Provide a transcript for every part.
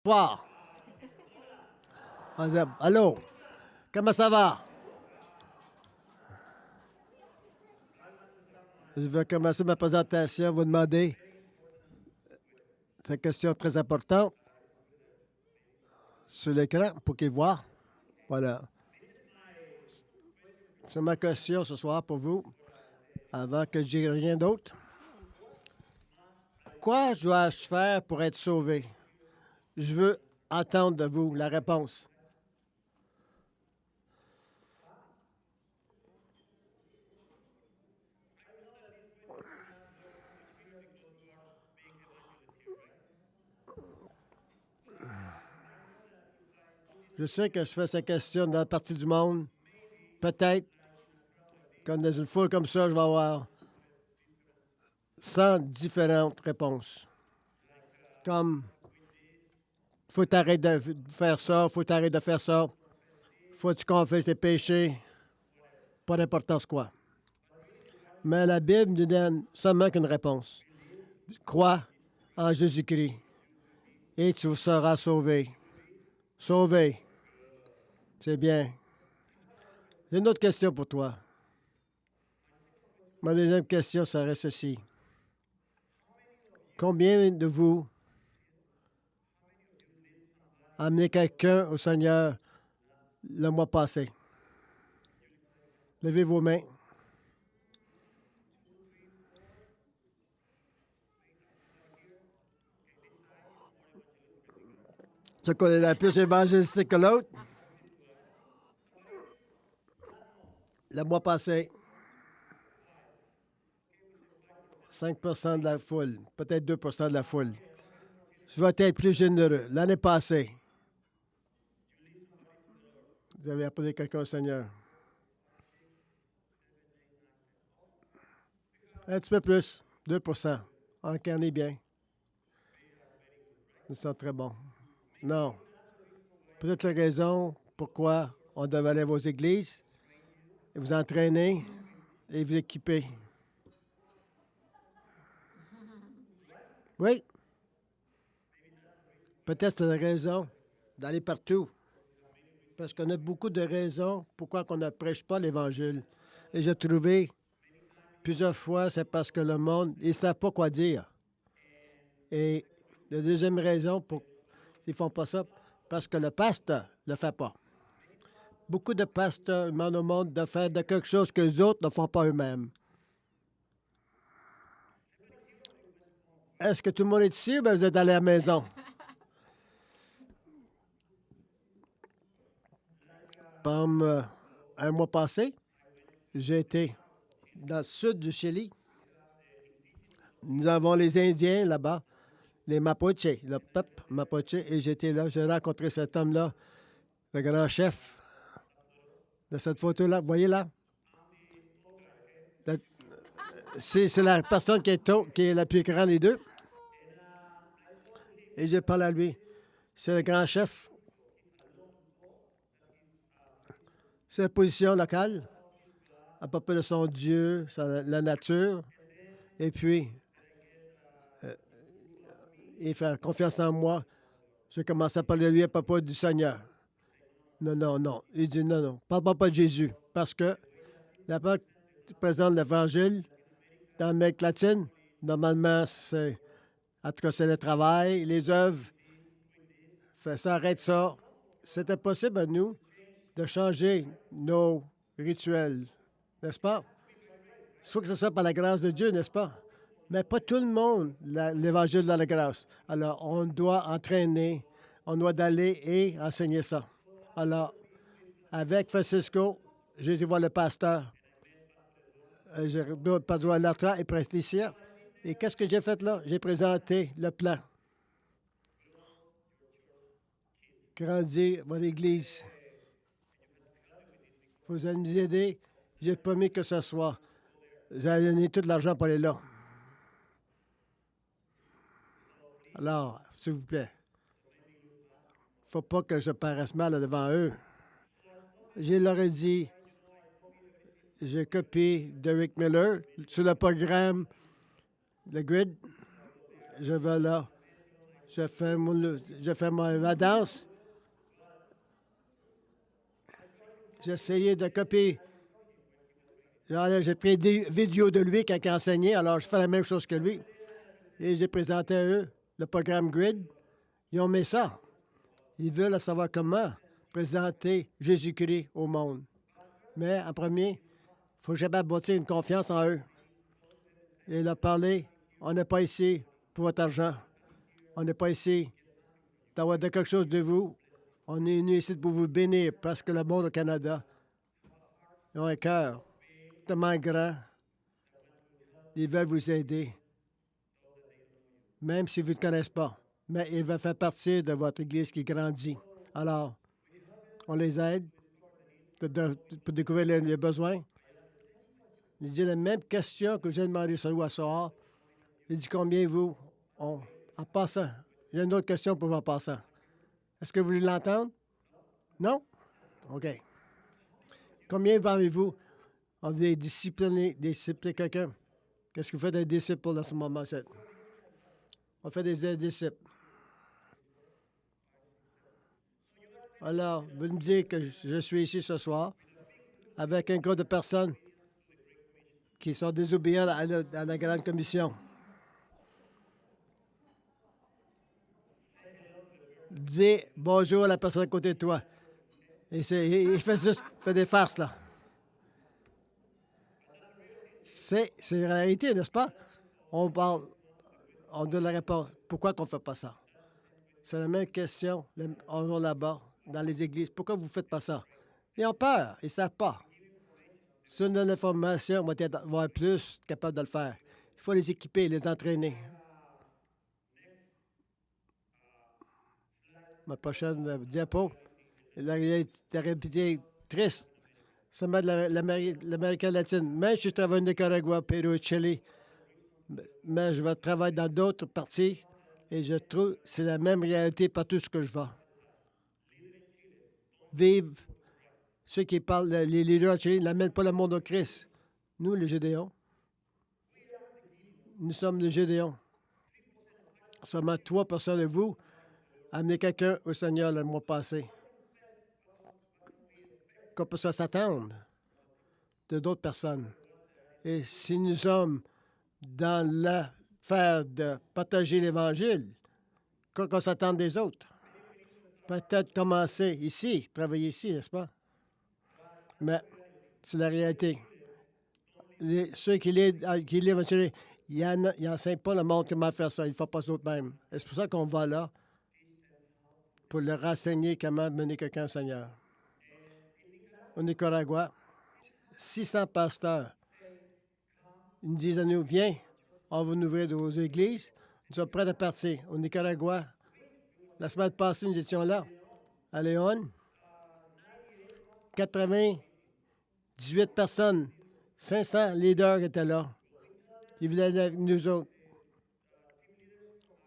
Bonsoir. Allô? Comment ça va? Je vais commencer ma présentation. Vous demander cette question très importante sur l'écran pour qu'ils voient. Voilà. C'est ma question ce soir pour vous, avant que je dise rien d'autre. Quoi dois-je faire pour être sauvé? Je veux entendre de vous la réponse. Je sais que je fais cette question dans la partie du monde. Peut-être, comme dans une foule comme ça, je vais avoir 100 différentes réponses. Comme, faut t'arrêter de faire ça, faut t'arrêter de faire ça, faut que tu confesses tes péchés, pas d'importance quoi. Mais la Bible nous donne seulement qu'une réponse. Crois en Jésus-Christ et tu seras sauvé. Sauvé. C'est bien. J'ai une autre question pour toi. Ma deuxième question serait ceci. Combien de vous amenez quelqu'un au Seigneur le mois passé? Levez vos mains. Ce qu'on est la plus évangélistique que l'autre. Le mois passé, 5 de la foule, peut-être 2 de la foule. Je vais être plus généreux. L'année passée, vous avez appelé quelqu'un au Seigneur. Un petit peu plus, 2 OK, on est bien. Nous sommes très bons. Non. Peut-être la raison pourquoi on devait aller à vos églises, et vous entraîner et vous équiper. Oui. Peut-être c'est la raison d'aller partout. Parce qu'on a beaucoup de raisons pourquoi on ne prêche pas l'Évangile. Et j'ai trouvé plusieurs fois, c'est parce que le monde, ils ne savent pas quoi dire. Et la deuxième raison pour qu'ils ne font pas ça, parce que le pasteur ne le fait pas. Beaucoup de pasteurs demandent au monde de faire de quelque chose que les autres ne font pas eux-mêmes. Est-ce que tout le monde est ici ou bien vous êtes allé à la maison? Comme un mois passé, j'ai été dans le sud du Chili. Nous avons les Indiens là-bas, les Mapuche, le peuple Mapuche, et j'étais là, j'ai rencontré cet homme-là, le grand chef de cette photo-là. Vous voyez là? C'est la personne qui est la plus grande des deux. Et j'ai parlé à lui. C'est le grand chef. C'est la position locale, à propos de son Dieu, la nature, et puis il fait confiance en moi. J'ai commencé à parler à lui à propos du Seigneur. Non, non, non. Il dit non, non. Parle pas de Jésus. Parce que la part qui présente l'Évangile dans l'Amérique latine, normalement, c'est. En tout cas, c'est le travail, les œuvres. Fait ça, arrête ça. C'était possible à nous de changer nos rituels, n'est-ce pas? Il faut que ce soit par la grâce de Dieu, n'est-ce pas? Mais pas tout le monde, l'Évangile de la grâce. Alors, on doit entraîner, on doit d'aller et enseigner ça. Alors, avec Francisco, j'ai été voir le pasteur. J'ai pas droit à l'entrée et presbytère. Et qu'est-ce que j'ai fait là? J'ai présenté le plan. Grandir votre Église. Vous allez nous aider. J'ai promis que ce soit. Vous allez donner tout l'argent pour aller là. Alors, s'il vous plaît, il ne faut pas que je paraisse mal devant eux. Je leur ai dit, j'ai copié Derek Miller sur le programme, le grid. Je vais là. je fais ma danse. J'ai essayé de copier. Alors, j'ai pris des vidéos de lui quand il enseignait, alors je fais la même chose que lui. Et j'ai présenté à eux le programme Grid. Ils ont mis ça. Ils veulent savoir comment présenter Jésus-Christ au monde. Mais en premier, il faut jamais bâtir une confiance en eux. Et leur parler, on n'est pas ici pour votre argent. On n'est pas ici d'avoir de quelque chose de vous. On est venu ici pour vous bénir parce que le monde au Canada, ils ont un cœur tellement grand. Ils veulent vous aider, même si vous ne connaissez pas. Mais ils veulent faire partie de votre Église qui grandit. Alors, on les aide pour découvrir les besoins. Il dit la même question que j'ai demandé ce soir. Il dit combien vous, en passant. Il y a une autre question pour vous en passant. Est-ce que vous voulez l'entendre? Non? OK. Combien parmi vous ont des discipliner quelqu'un? Qu'est-ce que vous faites des disciples dans ce moment-ci? On fait des disciples. Alors, vous me dites que je suis ici ce soir avec un groupe de personnes qui sont désobéissants à la Grande Commission. Dis bonjour à la personne à côté de toi. Et il fait des farces, là. C'est une réalité, n'est-ce pas? On donne la réponse. Pourquoi qu'on ne fait pas ça? C'est la même question, on a là-bas, dans les églises. Pourquoi vous ne faites pas ça? Ils ont peur, ils ne savent pas. Si on donne l'information, on va être plus capable de le faire. Il faut les équiper, les entraîner. Ma prochaine diapo, la réalité triste, ça met l'Amérique latine. Même si je travaille au Nicaragua, Pérou et Chili, mais je vais travailler dans d'autres parties et je trouve que c'est la même réalité partout ce que je vais. Vive ceux qui parlent, les leaders de Chili n'amènent pas le monde au Christ. Nous, les Gédéons, nous sommes les Gédéons. Seulement 3% de vous amenez quelqu'un au Seigneur le mois passé. Qu'on peut s'attendre de d'autres personnes. Et si nous sommes dans l'affaire de partager l'Évangile, qu'on s'attend des autres. Peut-être commencer ici, travailler ici, n'est-ce pas? Mais c'est la réalité. Ceux qui livrent, ils n'enseignent pas le monde comment faire ça. Ils ne font pas ça eux-mêmes. Et c'est pour ça qu'on va là, pour leur renseigner comment mener quelqu'un au Seigneur. Au Nicaragua, 600 pasteurs. Ils nous disent à nous, viens, on va nous ouvrir nos églises. Nous sommes prêts à partir. Au Nicaragua, la semaine passée, nous étions là, à Léon. 98 personnes, 500 leaders étaient là. Ils venaient avec nous autres.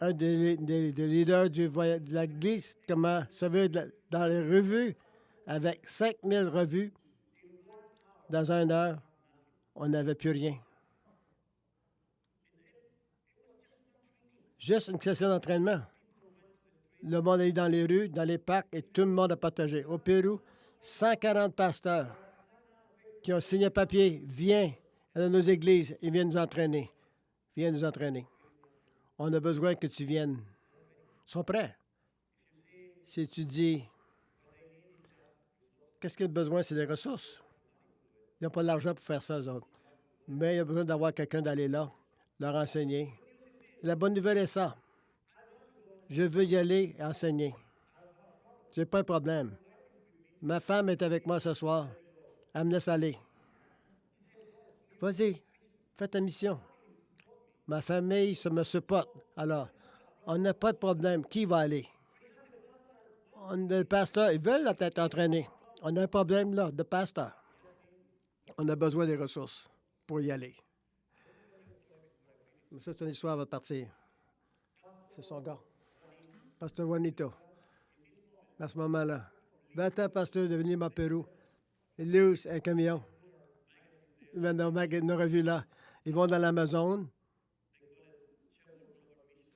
Un des leaders de l'Église, comment ça veut dans les revues, avec 5000 revues, dans 1 heure, on n'avait plus rien. Juste une session d'entraînement. Le monde est dans les rues, dans les parcs, et tout le monde a partagé. Au Pérou, 140 pasteurs qui ont signé un papier, viens dans nos églises, ils viennent nous entraîner. Viens nous entraîner. On a besoin que tu viennes. Ils sont prêts. Si tu dis, qu'est-ce qu'il y a besoin, c'est des ressources. Ils n'ont pas l'argent pour faire ça, eux autres. Mais il y a besoin d'avoir quelqu'un d'aller là, leur enseigner. La bonne nouvelle est ça. Je veux y aller et enseigner. Je n'ai pas de problème. Ma femme est avec moi ce soir. Elle me laisse aller. Vas-y, fais ta mission. Ma famille me supporte. Alors, on n'a pas de problème. Qui va aller? Le pasteur, ils veulent être entraînés. On a un problème là, de pasteur. On a besoin des ressources pour y aller. Mais ça, c'est une histoire, va partir. C'est son gars. Pasteur Juanito. À ce moment-là. 20 ans, pasteur, de venir à Pérou. Il loue un camion. Ils nous revu là. Ils vont dans l'Amazone.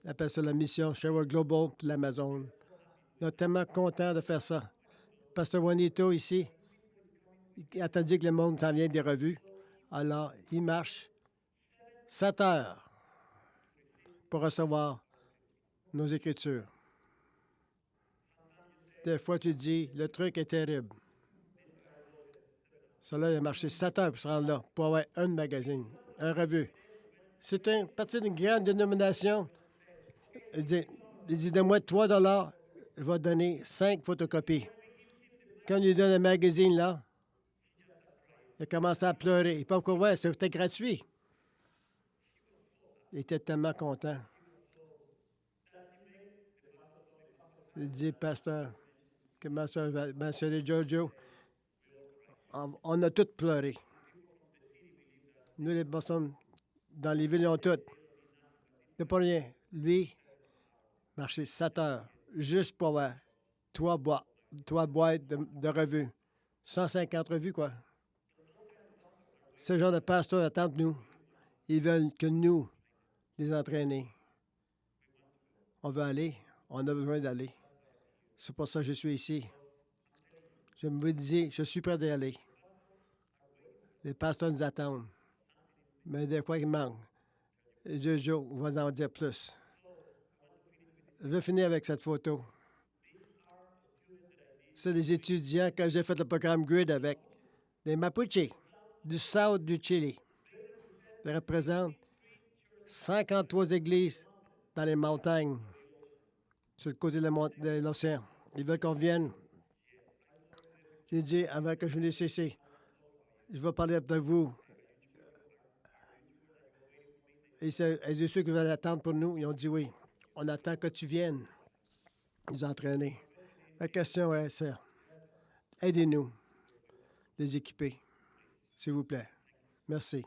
On appelle ça la mission Sherwood Global de l'Amazon. On est tellement content de faire ça. Pasteur Juanito ici, il a attendu que le monde s'en vienne des revues. Alors, il marche 7 heures pour recevoir nos Écritures. Des fois, tu dis, le truc est terrible. Cela, il a marché 7 heures pour se rendre là, pour avoir un magazine, un revue. C'est un parti d'une grande dénomination. Il dit, donne-moi 3 $, je vais donner 5 photocopies. Quand il lui donne un magazine, là, il a commencé à pleurer. Il pas pourquoi, c'était gratuit. Il était tellement content. Il dit, pasteur, que ma soeur va mentionner Giorgio, on a tous pleuré. Nous, les personnes dans les villes, ils ont toutes. C'est pas rien. Lui, marché 7 heures, juste pour avoir 3 boîtes de revues. 150 revues, quoi. Ce genre de pasteurs attendent nous. Ils veulent que nous les entraîner. On veut aller. On a besoin d'aller. C'est pour ça que je suis ici. Je me dis, je suis prêt d'y aller. Les pasteurs nous attendent. Mais de quoi il manque? Deux jours, on va en dire plus. Je vais finir avec cette photo. C'est des étudiants, quand j'ai fait le programme GRID avec des Mapuche du South du Chili. Ils représentent 53 églises dans les montagnes, sur le côté de l'océan. Ils veulent qu'on vienne. J'ai dit, avant que je vous laisse ici, je vais parler de vous. Et de ceux qui veulent attendre pour nous, ils ont dit oui. On attend que tu viennes nous entraîner. La question est, c'est, aidez-nous, les équiper, s'il vous plaît. Merci.